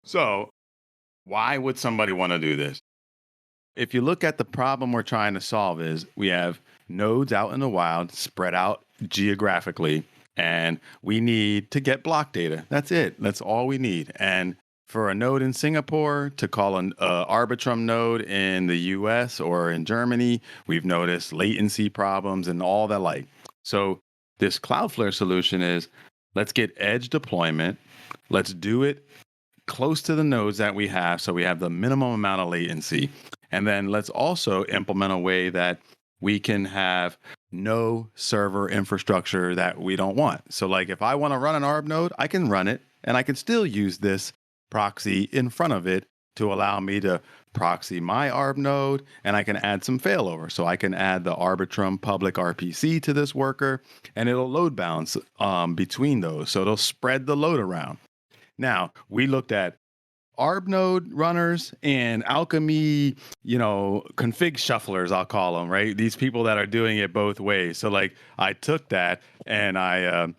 So why would somebody want to do this? If you look at the problem we're trying to solve is we have nodes out in the wild spread out geographically, and we need to get block data. That's it. That's all we need. And for a node in Singapore to call an Arbitrum node in the US or in Germany, we've noticed latency problems and all that like. So this Cloudflare solution is let's get edge deployment. Let's do it close to the nodes that we have so we have the minimum amount of latency. And then let's also implement a way that we can have no server infrastructure that we don't want. So like if I want to run an ARB node, I can run it and I can still use this proxy in front of it to allow me to proxy my ARB node, and I can add some failover. So I can add the Arbitrum public RPC to this worker, and it'll load balance between those. So it'll spread the load around. Now, we looked at ARB node runners and Alchemy, config shufflers, I'll call them, right? These people that are doing it both ways. So like I took that and I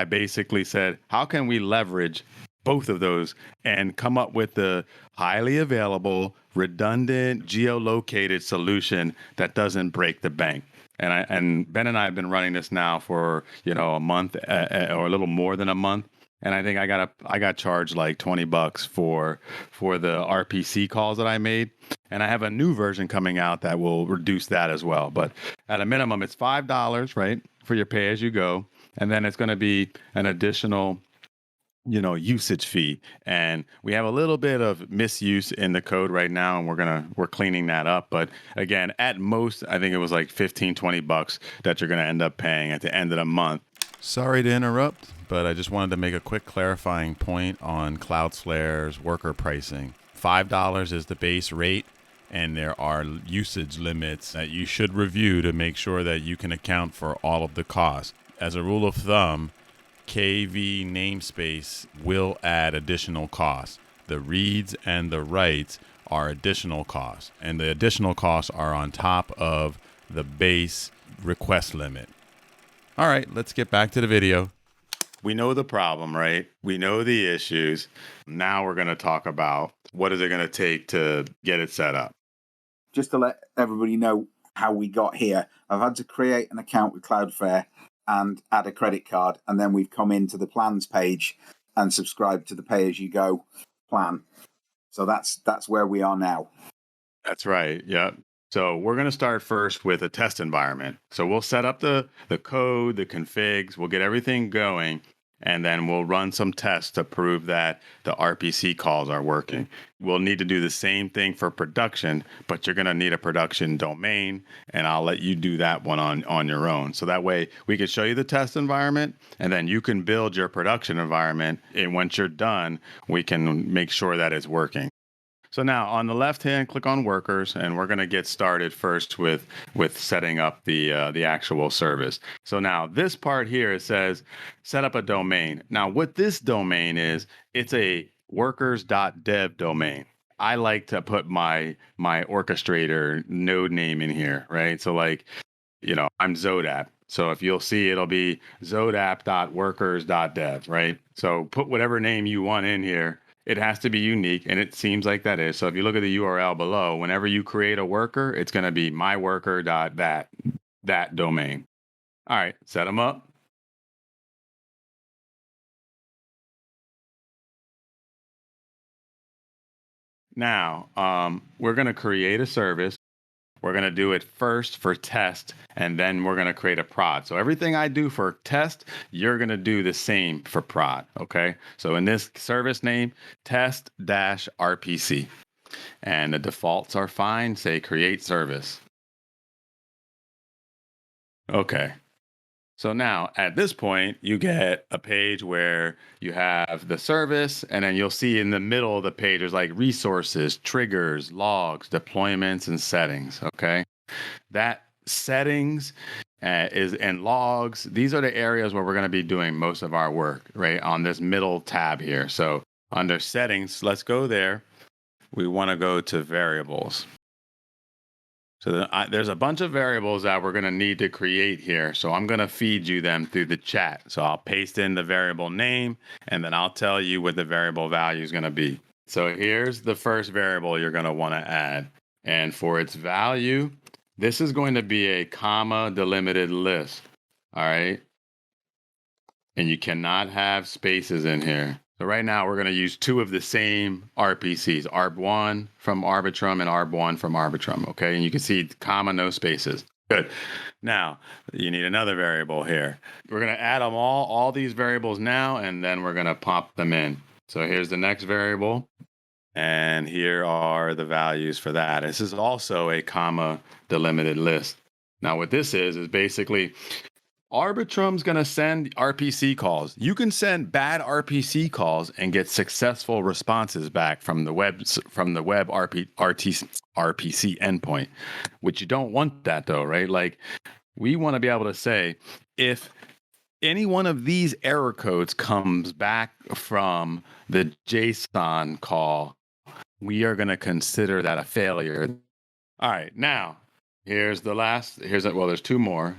basically said, how can we leverage both of those and come up with the highly available, redundant, geolocated solution that doesn't break the bank? And Ben and I have been running this now for a month or a little more than a month. And I think I got charged like $20 for the RPC calls that I made. And I have a new version coming out that will reduce that as well. But at a minimum, it's $5, right, for your pay as you go. And then it's going to be an additional usage fee. And we have a little bit of misuse in the code right now, and we're cleaning that up. But again, at most, I think it was like $15-20 that you're going to end up paying at the end of the month. Sorry to interrupt, but I just wanted to make a quick clarifying point on Cloudflare's worker pricing. $5 is the base rate, and there are usage limits that you should review to make sure that you can account for all of the costs. As a rule of thumb, KV namespace will add additional costs. The reads and the writes are additional costs, and the additional costs are on top of the base request limit. All right, let's get back to the video. We know the problem, right? We know the issues. Now we're going to talk about what is it going to take to get it set up. Just to let everybody know how we got here, I've had to create an account with Cloudflare and add a credit card, and then we've come into the plans page and subscribed to the pay-as-you-go plan. So that's where we are now. That's right. Yeah. So we're going to start first with a test environment. So we'll set up the code, the configs, we'll get everything going, and then we'll run some tests to prove that the RPC calls are working. We'll need to do the same thing for production, but you're going to need a production domain, and I'll let you do that one on your own. So that way we can show you the test environment, and then you can build your production environment, and once you're done, we can make sure that it's working. So now on the left hand, click on workers, and we're going to get started first with setting up the actual service. So now this part here, it says set up a domain. Now what this domain is, it's a workers.dev domain. I like to put my orchestrator node name in here, right? So like, I'm Zodap. So if you'll see, it'll be zodap.workers.dev, right? So put whatever name you want in here. It has to be unique, and it seems like that is. So if you look at the URL below, whenever you create a worker, it's going to be myworker.that domain. All right, set them up. Now, we're going to create a service. We're going to do it first for test, and then we're going to create a prod. So everything I do for test, you're going to do the same for prod, okay? So in this service name, test-RPC. And the defaults are fine. Say create service. Okay. So now at this point, you get a page where you have the service, and then you'll see in the middle of the page, there's like resources, triggers, logs, deployments, and settings. Okay. That settings and logs. These are the areas where we're going to be doing most of our work, right? On this middle tab here. So under settings, let's go there. We want to go to variables. So there's a bunch of variables that we're going to need to create here. So I'm going to feed you them through the chat. So I'll paste in the variable name, and then I'll tell you what the variable value is going to be. So here's the first variable you're going to want to add. And for its value, this is going to be a comma delimited list. All right. And you cannot have spaces in here. So right now we're going to use two of the same RPCs, arb1 from Arbitrum and arb1 from Arbitrum. Okay. And you can see comma, no spaces. Good. Now you need another variable here. We're going to add them all these variables now, and then we're going to pop them in. So here's the next variable. And here are the values for that. This is also a comma delimited list. Now what this is basically Arbitrum's going to send RPC calls. You can send bad RPC calls and get successful responses back from the web RPC endpoint, which you don't want that though, right? Like we want to be able to say if any one of these error codes comes back from the JSON call, we are going to consider that a failure. All right, now here's there's two more.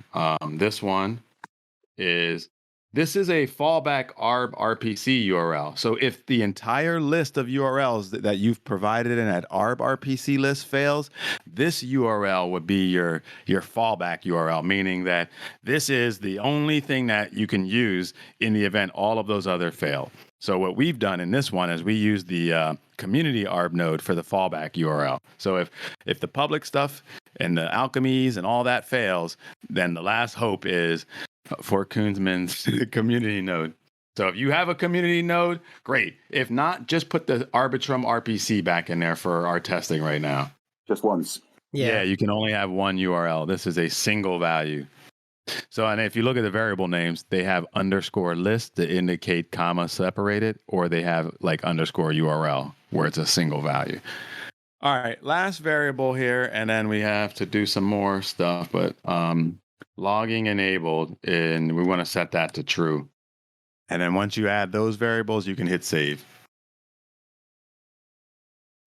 This one is this is a fallback arb RPC URL. So if the entire list of URLs that you've provided in that arb RPC list fails, this URL would be your fallback URL, meaning that this is the only thing that you can use in the event all of those other fail. So what we've done in this one is we use the community arb node for the fallback URL. So if the public stuff and the alchemies and all that fails, then the last hope is for Koonsman's community node. So if you have a community node, great. If not, just put the Arbitrum RPC back in there for our testing right now. Just once. Yeah, you can only have one URL. This is a single value. So, and if you look at the variable names, they have underscore list to indicate comma separated, or they have like underscore URL where it's a single value. All right, last variable here, and then we have to do some more stuff, but logging enabled, and we want to set that to true. And then once you add those variables, you can hit save.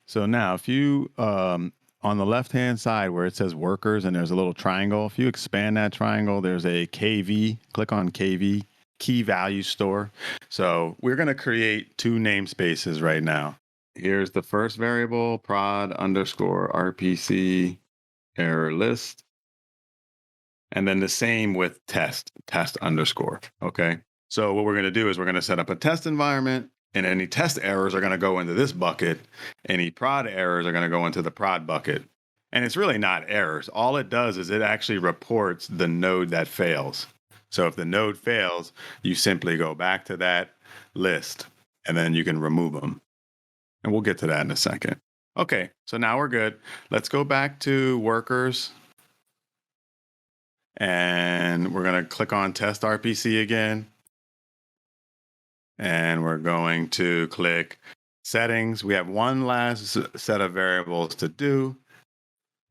So now if you, on the left-hand side where it says workers and there's a little triangle, if you expand that triangle, there's a KV, click on KV, key value store. So we're going to create two namespaces right now. Here's the first variable, prod underscore RPC error list. And then the same with test underscore. Okay. So what we're going to do is we're going to set up a test environment, and any test errors are going to go into this bucket. Any prod errors are going to go into the prod bucket. And it's really not errors. All it does is it actually reports the node that fails. So if the node fails, you simply go back to that list and then you can remove them. And we'll get to that in a second. Okay, so now we're good. Let's go back to workers. And we're going to click on test RPC again. And we're going to click settings. We have one last set of variables to do,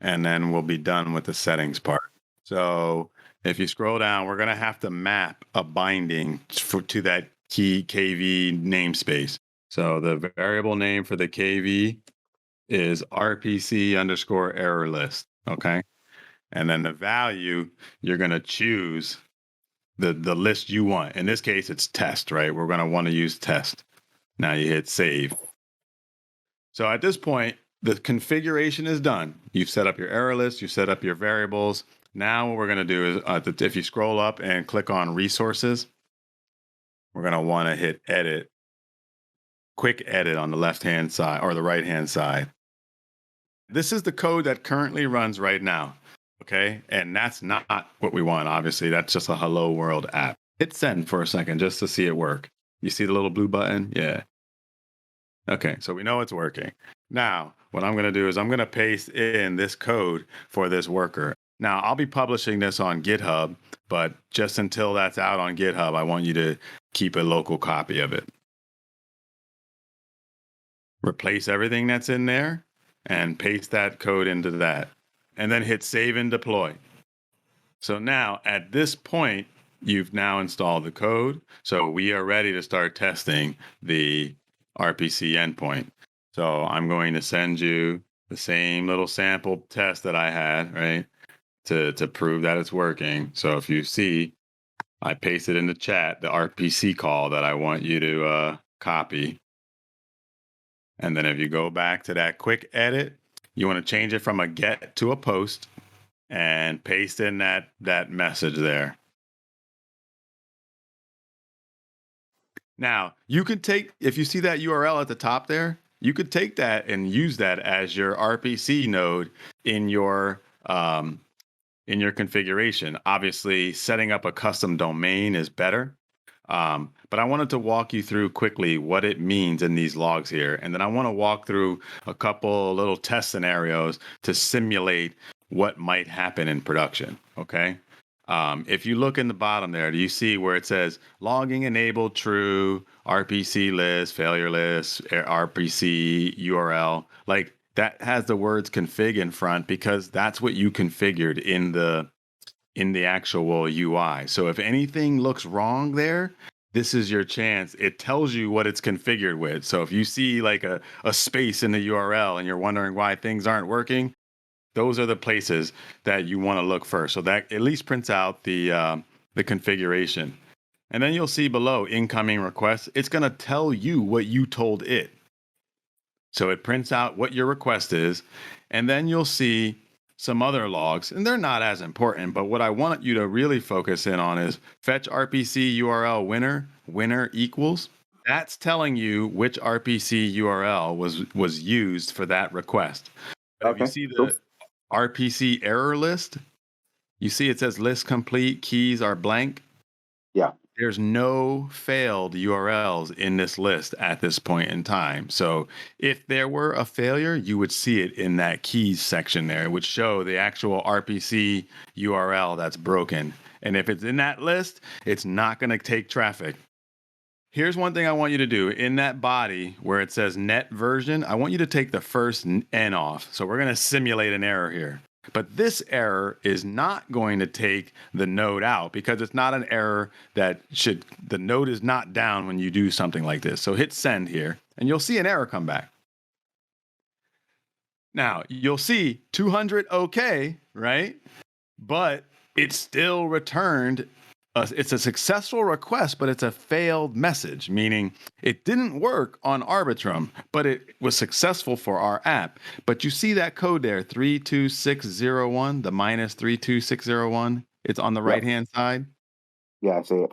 and then we'll be done with the settings part. So if you scroll down, we're going to have to map a binding to that key KV namespace. So the variable name for the KV is RPC underscore error list. Okay. And then the value, you're going to choose the list you want. In this case, it's test, right? We're going to want to use test. Now you hit save. So at this point, the configuration is done. You've set up your error list, you've set up your variables. Now what we're going to do is if you scroll up and click on resources, we're going to want to hit edit, quick edit on the left-hand side or the right-hand side. This is the code that currently runs right now. Okay, and that's not what we want. Obviously, that's just a hello world app. Hit send for a second just to see it work. You see the little blue button? Yeah. Okay, so we know it's working. Now, what I'm going to do is I'm going to paste in this code for this worker. Now, I'll be publishing this on GitHub, but just until that's out on GitHub, I want you to keep a local copy of it. Replace everything that's in there and paste that code into that. And then hit save and deploy. So now at this point, you've now installed the code. So we are ready to start testing the RPC endpoint. So I'm going to send you the same little sample test that I had, right, to prove that it's working. So if you see, I pasted in the chat the RPC call that I want you to copy. And then if you go back to that quick edit, you want to change it from a get to a post and paste in that message there. Now, you could take, if you see that URL at the top there, you could take that and use that as your RPC node in your configuration. Obviously, setting up a custom domain is better. But I wanted to walk you through quickly what it means in these logs here. And then I want to walk through a couple little test scenarios to simulate what might happen in production. Okay. If you look in the bottom there, do you see where it says logging enabled true, RPC list, failure list, RPC URL? Like that has the words config in front because that's what you configured in the actual UI. So if anything looks wrong there, this is your chance. It tells you what it's configured with. So if you see like a space in the URL and you're wondering why things aren't working, those are the places that you want to look first. So that at least prints out the configuration. And then you'll see below incoming requests. It's going to tell you what you told it. So it prints out what your request is. And then you'll see some other logs, and they're not as important, but what I want you to really focus in on is fetch RPC URL winner equals. That's telling you which RPC URL was used for that request. But if you see the RPC error list, you see it says list complete, keys are blank. Yeah. There's no failed URLs in this list at this point in time. So if there were a failure, you would see it in that keys section there. It would show the actual RPC URL that's broken. And if it's in that list, it's not going to take traffic. Here's one thing I want you to do. In that body where it says net version, I want you to take the first N off. So we're going to simulate an error here. But this error is not going to take the node out because it's not an error the node is not down when you do something like this. So hit send here and you'll see an error come back. Now you'll see 200 okay, right? But it still returned. It's a successful request, but it's a failed message, meaning it didn't work on Arbitrum, but it was successful for our app. But you see that code there, 32601, the minus 32601. It's on the right-hand side. Yeah, I see it.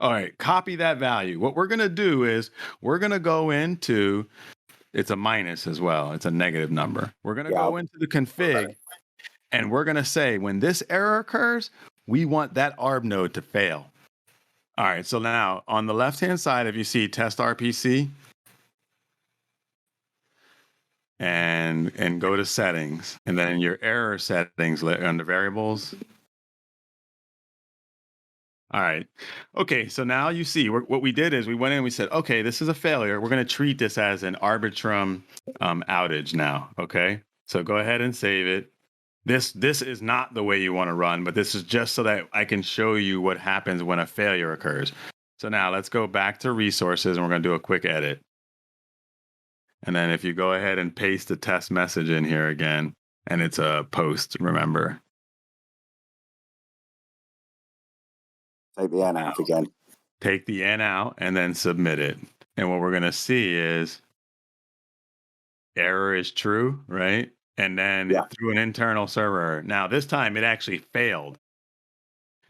All right, copy that value. What we're going to do is we're going to go into, it's a minus as well. It's a negative number. We're going to go into the config, and we're going to say when this error occurs, we want that ARB node to fail. All right, so now on the left-hand side, if you see test RPC and go to settings, and then your error settings under variables. All right. Okay, so now you see what we did is we went in and we said, okay, this is a failure. We're going to treat this as an Arbitrum outage now, okay? So go ahead and save it. This is not the way you want to run, but this is just so that I can show you what happens when a failure occurs. So now let's go back to resources and we're going to do a quick edit. And then if you go ahead and paste the test message in here again, and it's a post, remember. Take the N out again. Take the N out and then submit it. And what we're going to see is error is true, right? And then through an internal server. Now, this time it actually failed.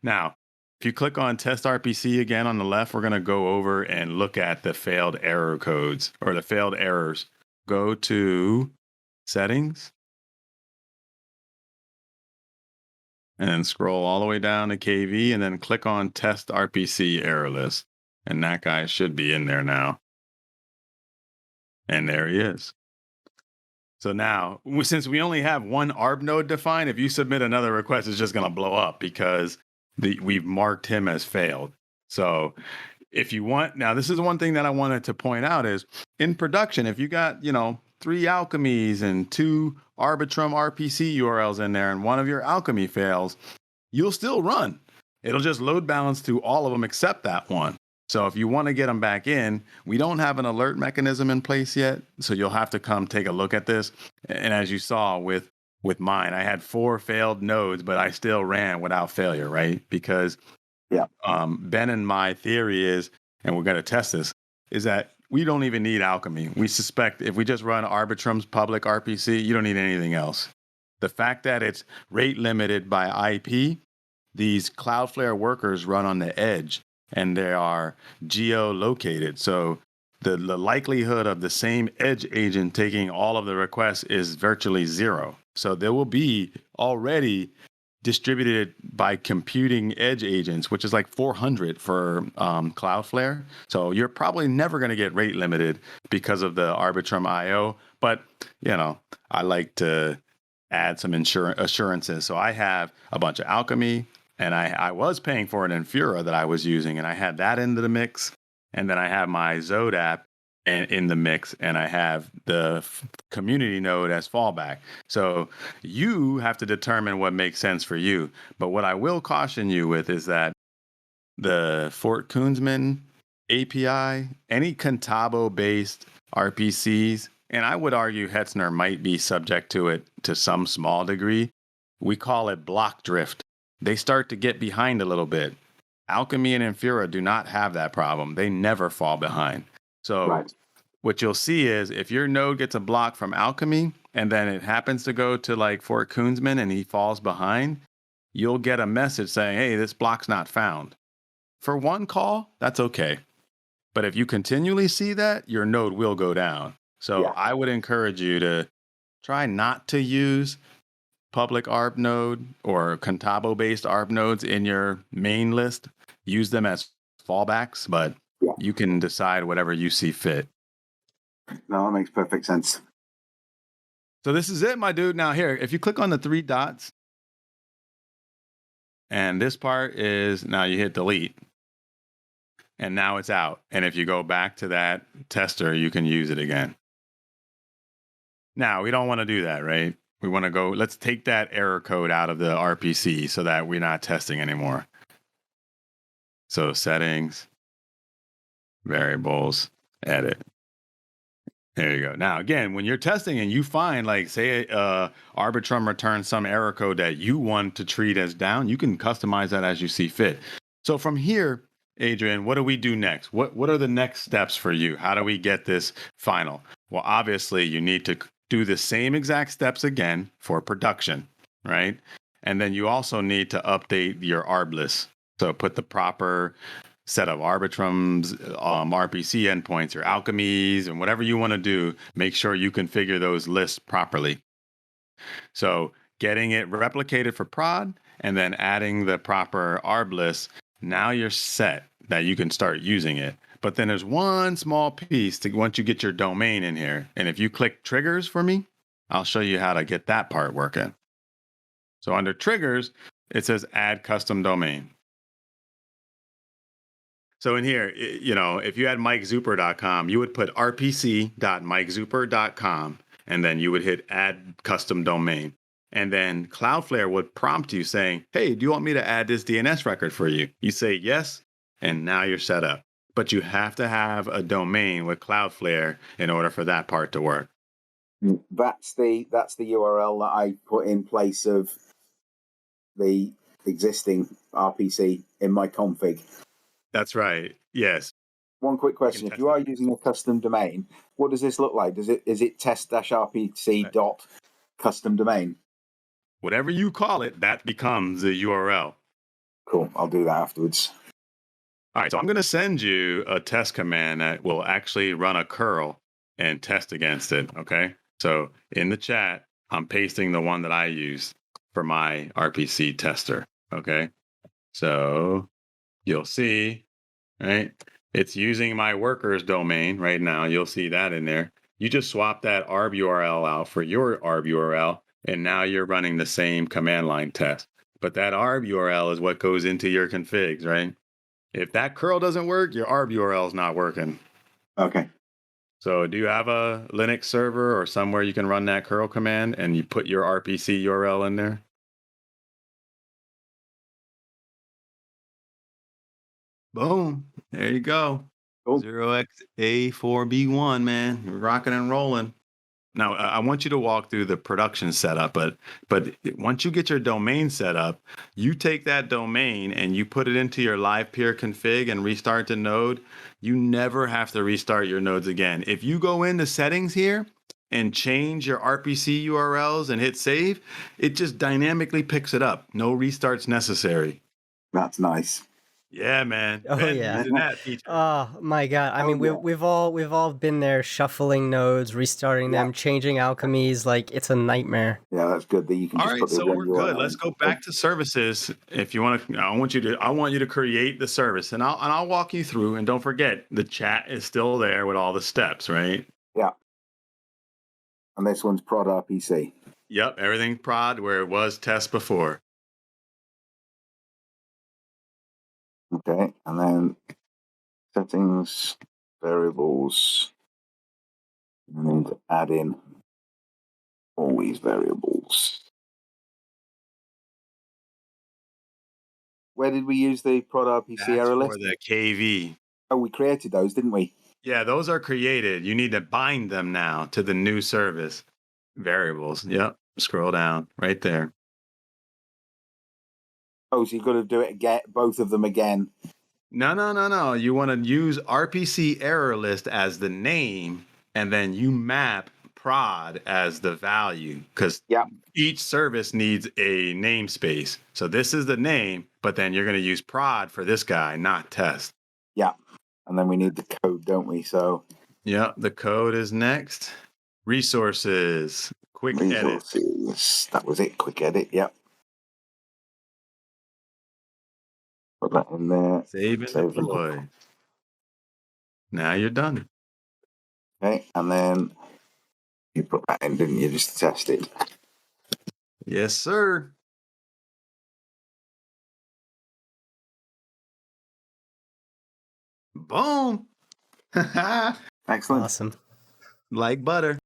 Now, if you click on test RPC again on the left, we're going to go over and look at the failed error codes or the failed errors. Go to settings. And then scroll all the way down to KV and then click on test RPC error list. And that guy should be in there now. And there he is. So now, since we only have one ARB node defined, if you submit another request, it's just going to blow up because we've marked him as failed. So if you want, now this is one thing that I wanted to point out is in production, if you got, 3 alchemies and 2 Arbitrum RPC URLs in there and one of your alchemy fails, you'll still run. It'll just load balance to all of them except that one. So if you want to get them back in, we don't have an alert mechanism in place yet. So you'll have to come take a look at this. And as you saw with mine, I had 4 failed nodes, but I still ran without failure, right? Because Ben and my theory is, and we're going to test this, is that we don't even need Alchemy. We suspect if we just run Arbitrum's public RPC, you don't need anything else. The fact that it's rate limited by IP, these Cloudflare workers run on the edge and they are geo-located. So the likelihood of the same edge agent taking all of the requests is virtually zero. So there will be already distributed by computing edge agents, which is like 400 for Cloudflare. So you're probably never going to get rate limited because of the Arbitrum IO. But, I like to add some assurances. So I have a bunch of Alchemy, and I was paying for an Infura that I was using, and I had that into the mix. And then I have my Zode app in the mix, and I have the community node as fallback. So you have to determine what makes sense for you. But what I will caution you with is that the Fort Koonsman API, any Contabo-based RPCs, and I would argue Hetzner might be subject to it to some small degree. We call it block drift. They start to get behind a little bit. Alchemy and Infura do not have that problem. They never fall behind. So what you'll see is if your node gets a block from Alchemy and then it happens to go to like Fort Koonsman and he falls behind, you'll get a message saying, hey, this block's not found. For one call, that's okay. But if you continually see that, your node will go down. So I would encourage you to try not to use public ARB node or Contabo-based ARB nodes in your main list. Use them as fallbacks, but you can decide whatever you see fit. No, that makes perfect sense. So this is it, my dude. Now here, if you click on the 3 dots, and this part is, now you hit delete, and now it's out. And if you go back to that tester, you can use it again. Now, we don't want to do that, right? We want to go, let's take that error code out of the RPC so that we're not testing anymore. So settings, variables, edit. There you go. Now, again, when you're testing and you find, like, say, Arbitrum returns some error code that you want to treat as down, you can customize that as you see fit. So from here, Adrian, what do we do next? What are the next steps for you? How do we get this final? Well, obviously, you need to do the same exact steps again for production, right? And then you also need to update your ARB list. So put the proper set of Arbitrums, RPC endpoints, your Alchemies, and whatever you want to do, make sure you configure those lists properly. So getting it replicated for prod and then adding the proper ARB list, now you're set that you can start using it. But then there's one small piece to once you get your domain in here. And if you click triggers for me, I'll show you how to get that part working. So under triggers, it says add custom domain. So in here, if you had MikeZuper.com, you would put rpc.mikezuper.com, and then you would hit add custom domain. And then Cloudflare would prompt you saying, hey, do you want me to add this DNS record for you? You say yes, and now you're set up. But you have to have a domain with Cloudflare in order for that part to work. That's the URL that I put in place of the existing RPC in my config. That's right. Yes. One quick question: if you are using a custom domain, what does this look like? Is it test-rpc dot custom domain? Whatever you call it, that becomes the URL. Cool. I'll do that afterwards. All right. So I'm going to send you a test command that will actually run a curl and test against it. Okay. So in the chat, I'm pasting the one that I use for my RPC tester. Okay. So you'll see, right? It's using my workers domain right now. You'll see that in there. You just swap that ARB URL out for your ARB URL, and now you're running the same command line test. But that ARB URL is what goes into your configs, right? If that curl doesn't work, your ARB URL is not working. Okay. So do you have a Linux server or somewhere you can run that curl command and you put your RPC URL in there? Boom. There you go. Cool. 0xA4B1, man. You're rocking and rolling. Now, I want you to walk through the production setup, but once you get your domain set up, you take that domain and you put it into your Livepeer config and restart the node. You never have to restart your nodes again. If you go into settings here and change your RPC URLs and hit save, it just dynamically picks it up. No restarts necessary. That's nice. Yeah, man. Oh, Ben yeah. using that feature. Oh my God! I Oh, mean, yeah. we've all been there, shuffling nodes, restarting them, changing alchemies. Like, it's a nightmare. Yeah, that's good that you can All just right, put the so run we're good. URL Let's in. go back to services. If you want to, I want you to create the service, and I'll walk you through. And don't forget, the chat is still there with all the steps, right? Yeah. And this one's prod RPC. Yep, everything prod where it was test before. Okay, and then settings, variables. I need to add in all these variables. Where did we use the prod RPC That's error for list? the KV. Oh, we created those, didn't we? Yeah, those are created. You need to bind them now to the new service variables. Yep, scroll down right there. Oh, so you've got to do it again, both of them again. No. You want to use RPC error list as the name, and then you map prod as the value, because each service needs a namespace. So this is the name, but then you're going to use prod for this guy, not test. Yeah. And then we need the code, don't we? So yeah, the code is next. Resources, quick edit. That was it. Quick edit. Yep. Put that in there. Save and deploy. Now you're done. Okay, and then you put that in, didn't you, just to test it? Yes, sir. Boom. Excellent. Awesome. Like butter.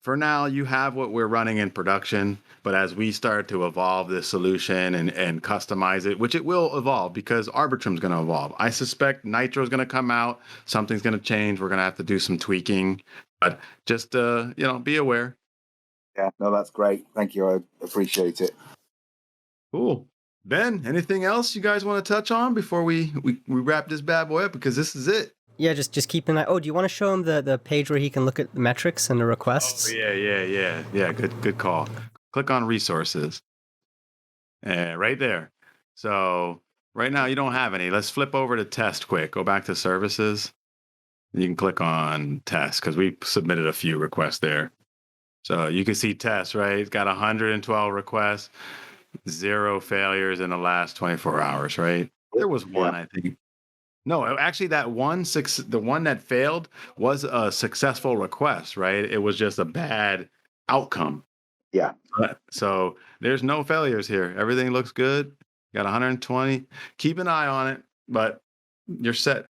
For now, you have what we're running in production, but as we start to evolve this solution and customize it, which it will evolve because Arbitrum's going to evolve. I suspect Nitro's going to come out. Something's going to change. We're going to have to do some tweaking, but just, be aware. Yeah, no, that's great. Thank you. I appreciate it. Cool. Ben, anything else you guys want to touch on before we wrap this bad boy up? Because this is it. Yeah, just keep an eye. Oh, do you want to show him the page where he can look at the metrics and the requests? Oh, yeah. Good call. Click on resources. Right there. So right now you don't have any. Let's flip over to test quick. Go back to services. You can click on test because we submitted a few requests there. So you can see test, right? It's got 112 requests, 0 failures in the last 24 hours, right? There was one, I think. No, actually, the one that failed was a successful request, right? It was just a bad outcome. Yeah. So there's no failures here. Everything looks good. Got 120. Keep an eye on it, but you're set.